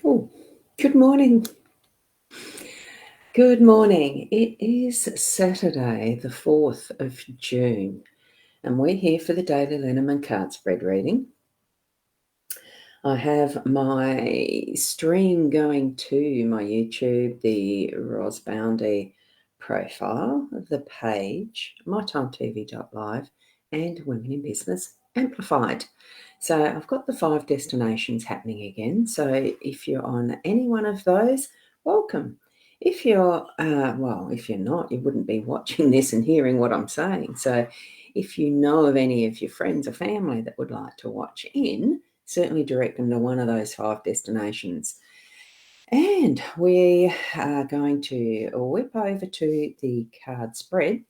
Oh, good morning. Good morning. It is Saturday, the 4th of June, and we're here for the daily Lenormand card spread reading. I have my stream going to my YouTube, the Ros Boundy profile, the page, mytimetv.live, and Women in Business Amplified. So I've got the 5 destinations happening again. So if you're on any one of those, welcome. If you're, if you're not, you wouldn't be watching this and hearing what I'm saying. So if you know of any of your friends or family that would like to watch in, certainly direct them to one of those 5 destinations. And we are going to whip over to the card spread.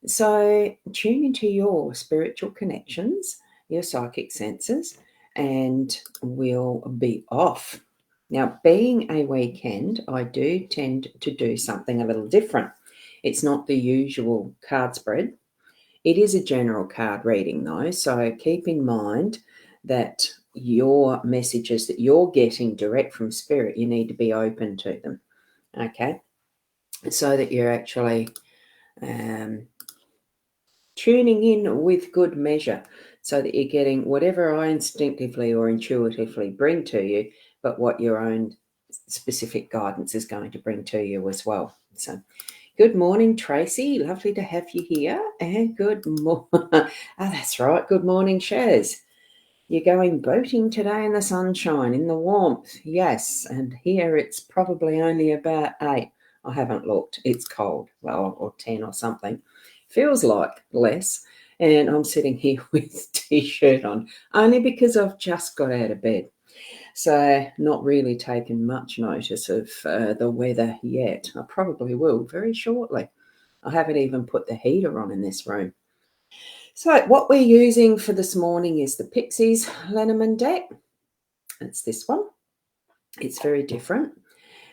So tune into your spiritual connections, your psychic senses, and we'll be off. Now, being a weekend, I do tend to do something a little different. It's not the usual card spread. It is a general card reading, though, so keep in mind that your messages that you're getting direct from Spirit, you need to be open to them, okay? So that you're actually tuning in with good measure, so that you're getting whatever I instinctively or intuitively bring to you, but what your own specific guidance is going to bring to you as well. So good morning, Tracy. Lovely to have you here. And good morning. That's right. Good morning, Shaz. You're going boating today in the sunshine, in the warmth. Yes. And here it's probably only about 8. I haven't looked. It's cold. Well, or 10 or something. Feels like less. And I'm sitting here with T-shirt on, only because I've just got out of bed. So not really taken much notice of the weather yet. I probably will very shortly. I haven't even put the heater on in this room. So what we're using for this morning is the Pixies Lenormand deck. It's this one. It's very different.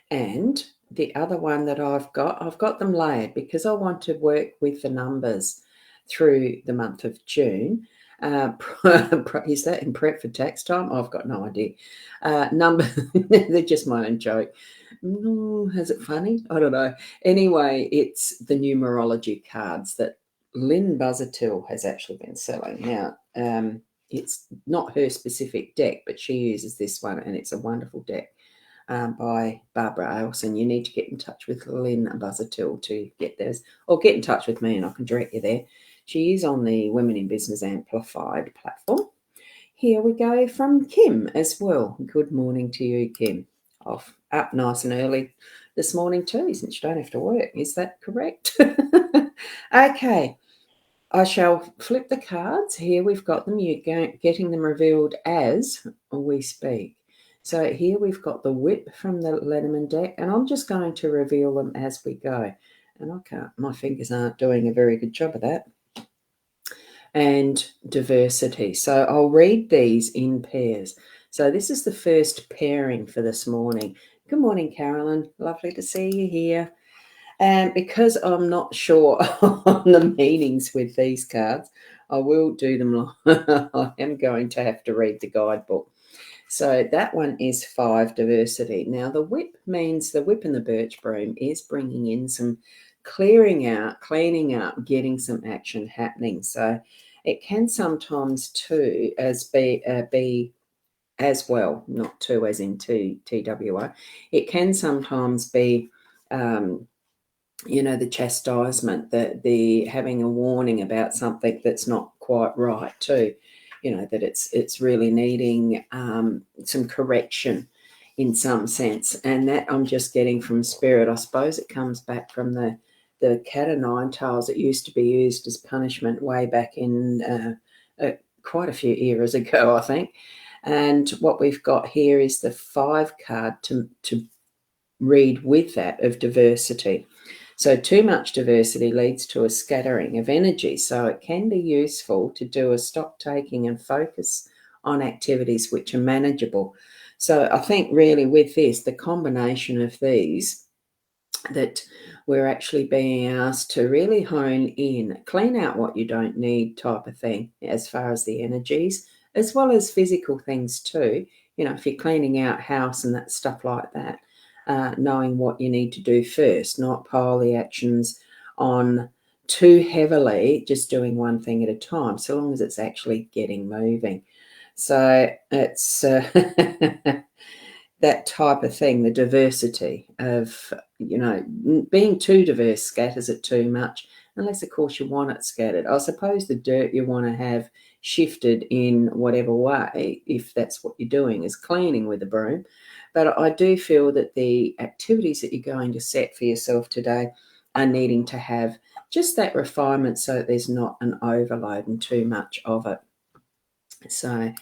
And the other one that I've got them layered because I want to work with the numbers through the month of June. Is that in prep for tax time? I've got no idea. They're just my own joke. Is it funny? I don't know. Anyway, it's the numerology cards that Lynn Buzzertill has actually been selling. Now, it's not her specific deck, but she uses this one, and it's a wonderful deck. By Barbara Ailson. You need to get in touch with Lynn Buzzertill to get those, or get in touch with me and I can direct you there. She is on the Women in Business Amplified platform. Here we go from Kim as well. Good morning to you, Kim. Off up nice and early this morning too, since you don't have to work. Is that correct? Okay. I shall flip the cards. Here we've got them. You're getting them revealed as we speak. So here we've got the whip from the Lenormand deck, and I'm just going to reveal them as we go. And I can't, my fingers aren't doing a very good job of that. And diversity. So I'll read these in pairs. So this is the first pairing for this morning. Good morning, Carolyn. Lovely to see you here. And because I'm not sure on the meanings with these cards, I will do them. I am going to have to read the guidebook. So that one is 5, diversity. Now the whip means the whip and the birch broom is bringing in some clearing out, cleaning up, getting some action happening. So it can sometimes too be as well, not two as in TWO. It can sometimes be the chastisement, the having a warning about something that's not quite right too. That it's really needing some correction in some sense, and that I'm just getting from Spirit. I suppose it comes back from the cat o' nine tails that used to be used as punishment way back in quite a few eras ago, I think. And what we've got here is the 5 card to read with that of diversity. So too much diversity leads to a scattering of energy. So it can be useful to do a stock taking and focus on activities which are manageable. So I think really with this, the combination of these, that we're actually being asked to really hone in, clean out what you don't need type of thing as far as the energies, as well as physical things too. if you're cleaning out house and that stuff like that, knowing what you need to do first, not pile the actions on too heavily, just doing one thing at a time, so long as it's actually getting moving. So it's that type of thing, the diversity of, being too diverse scatters it too much, unless, of course, you want it scattered. I suppose the dirt you want to have shifted in whatever way, if that's what you're doing, is cleaning with a broom. But I do feel that the activities that you're going to set for yourself today are needing to have just that refinement so that there's not an overload and too much of it. So,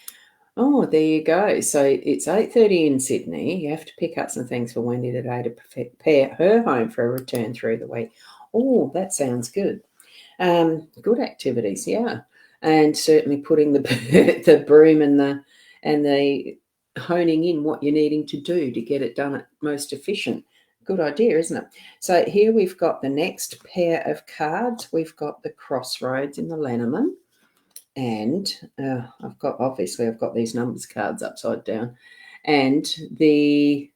there you go. So it's 8:30 in Sydney. You have to pick up some things for Wendy today to prepare her home for a return through the week. Oh, that sounds good. Good activities, yeah. And certainly putting the the broom and the honing in what you're needing to do to get it done at most efficient. Good idea, isn't it? So here we've got the next pair of cards. We've got the Crossroads in the Lenormand. And I've got these numbers cards upside down. And the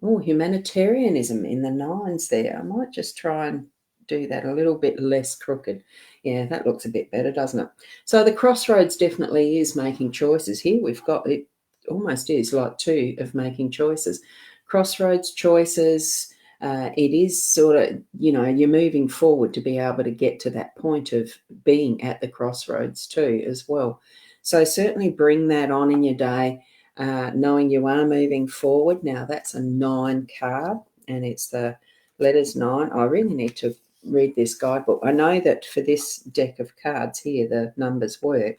humanitarianism in the 9s there. I might just try and do that a little bit less crooked. Yeah, that looks a bit better, doesn't it? So the Crossroads definitely is making choices. Here we've got, it almost is like 2 of making choices. Crossroads choices. It is sort of, you're moving forward to be able to get to that point of being at the crossroads too as well. So certainly bring that on in your day, knowing you are moving forward. Now that's a 9 card and it's the letters 9. I really need to read this guidebook. I know that for this deck of cards here, the numbers work,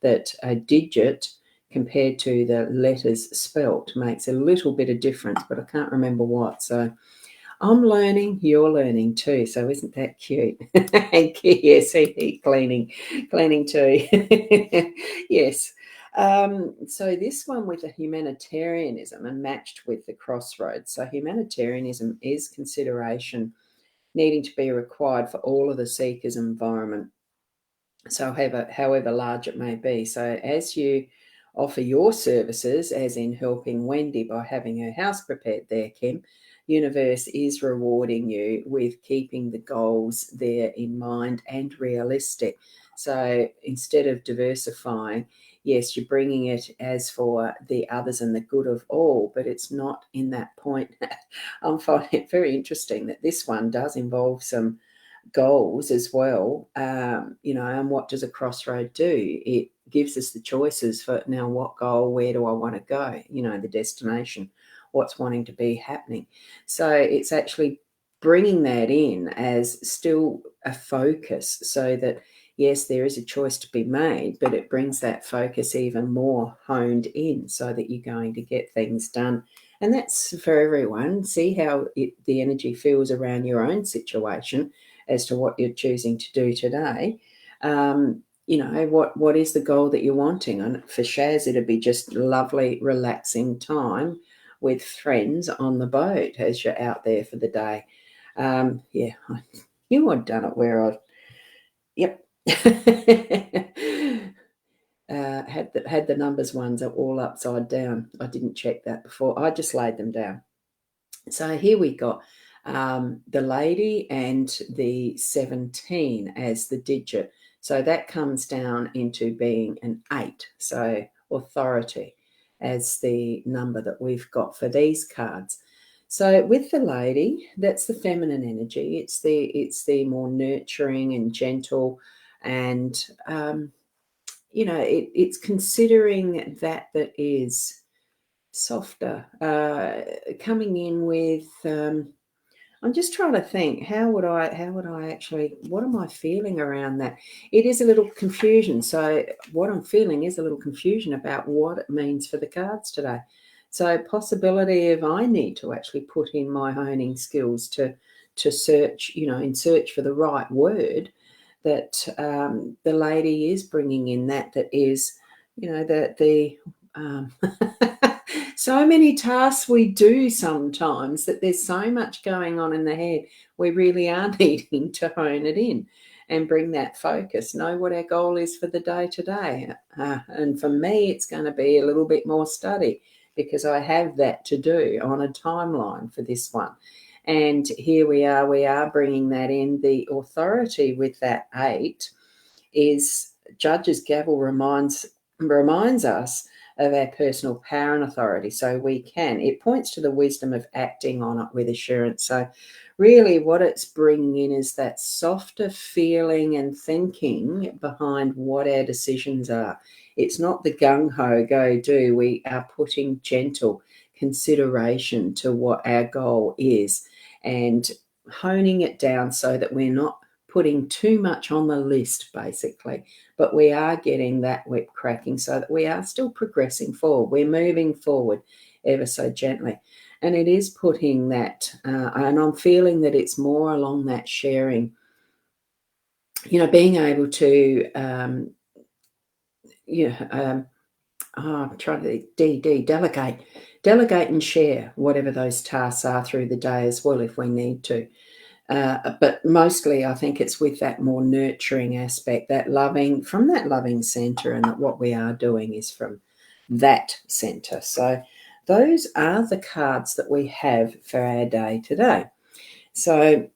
that a digit compared to the letters spelt makes a little bit of difference, but I can't remember what. So I'm learning, you're learning too. So isn't that cute? And yes, cleaning too. Yes. So this one with the humanitarianism and matched with the Crossroads. So humanitarianism is consideration needing to be required for all of the seekers' environment. So however large it may be. So as you offer your services, as in helping Wendy by having her house prepared there, Kim, universe is rewarding you with keeping the goals there in mind and realistic. So instead of diversifying, yes, you're bringing it as for the others and the good of all, but it's not in that point. I'm finding it very interesting that this one does involve some goals as well, and what does a crossroad do? It gives us the choices for now, what goal, where do I want to go, the destination, what's wanting to be happening. So it's actually bringing that in as still a focus so that, yes, there is a choice to be made, but it brings that focus even more honed in so that you're going to get things done. And that's for everyone. See how the energy feels around your own situation as to what you're choosing to do today. What is the goal that you're wanting? And for Shaz, it'd be just lovely, relaxing time with friends on the boat as you're out there for the day. I knew I'd done it where yep. Had the numbers ones are all upside down. I didn't check that before. I just laid them down. So here we got the lady and the 17 as the digit. So that comes down into being an 8. So authority as the number that we've got for these cards. So with the lady, that's the feminine energy. It's the more nurturing and gentle, and it's considering that is softer, coming in with. I'm just trying to think, how would I actually, what am I feeling around that? It is a little confusion. So what I'm feeling is a little confusion about what it means for the cards today. So possibility of I need to actually put in my honing skills to search, in search for the right word that the lady is bringing in that is, so many tasks we do sometimes that there's so much going on in the head. We really are needing to hone it in and bring that focus, know what our goal is for the day today. And for me, it's going to be a little bit more study. because I have that to do on a timeline for this one. And here we are bringing that in. The authority with that 8 is Judge's gavel reminds us of our personal power and authority. So it points to the wisdom of acting on it with assurance. So really what it's bringing in is that softer feeling and thinking behind what our decisions are. It's not the gung-ho, go do. We are putting gentle consideration to what our goal is and honing it down so that we're not putting too much on the list, basically, but we are getting that whip cracking so that we are still progressing forward. We're moving forward ever so gently. And it is putting that, and I'm feeling that it's more along that sharing, being able to, I'm trying to delegate and share whatever those tasks are through the day as well if we need to. But mostly I think it's with that more nurturing aspect, from that loving center, and that what we are doing is from that center. So those are the cards that we have for our day today. So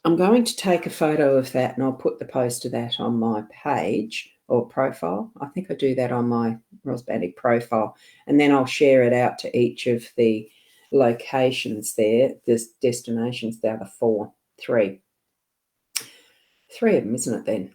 I'm going to take a photo of that and I'll put the post of that on my page or profile. I think I do that on my Ros Boundy profile, and then I'll share it out to each of the locations there. There's destinations there, the three of them, isn't it then?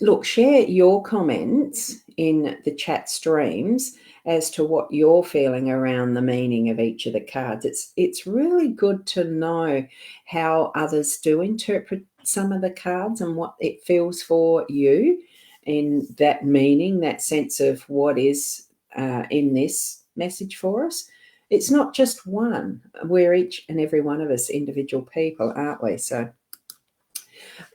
Look, share your comments in the chat streams as to what you're feeling around the meaning of each of the cards. It's really good to know how others do interpret some of the cards and what it feels for you in that meaning, that sense of what is in this message for us. It's not just one. We're each and every one of us individual people, aren't we? So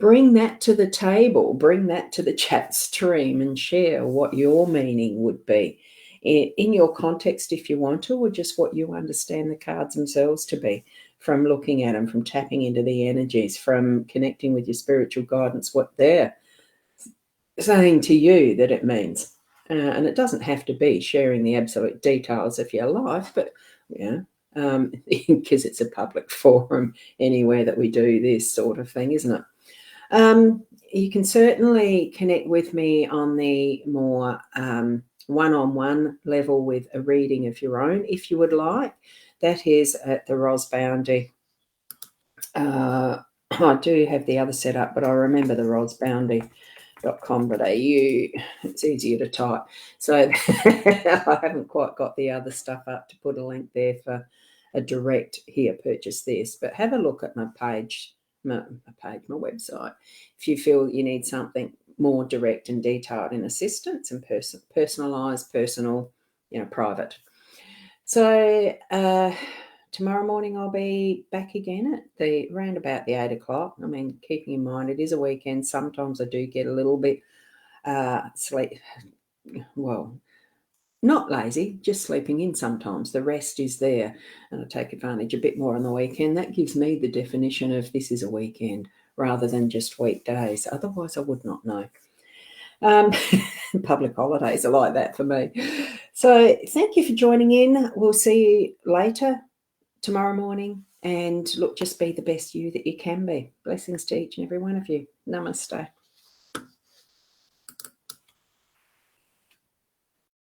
bring that to the table, bring that to the chat stream and share what your meaning would be in your context if you want to, or just what you understand the cards themselves to be from looking at them, from tapping into the energies, from connecting with your spiritual guidance, what they're saying to you that it means. And it doesn't have to be sharing the absolute details of your life, but because it's a public forum anywhere that we do this sort of thing, isn't it? You can certainly connect with me on the more one-on-one level with a reading of your own, if you would like. That is at the Ros Boundy. I do have the other set up, but I remember the rosboundy.com.au. It's easier to type. So I haven't quite got the other stuff up to put a link there for a direct here, purchase this. But have a look at my page, my website, if you feel you need something more direct and detailed in assistance and personalised, personal, private. So tomorrow morning I'll be back again at around about the 8 o'clock. I mean, keeping in mind it is a weekend. Sometimes I do get a little bit not lazy, just sleeping in sometimes. The rest is there, and I take advantage a bit more on the weekend. That gives me the definition of this is a weekend rather than just weekdays. Otherwise, I would not know. Public holidays are like that for me. So thank you for joining in. We'll see you later tomorrow morning. And look, just be the best you that you can be. Blessings to each and every one of you. Namaste.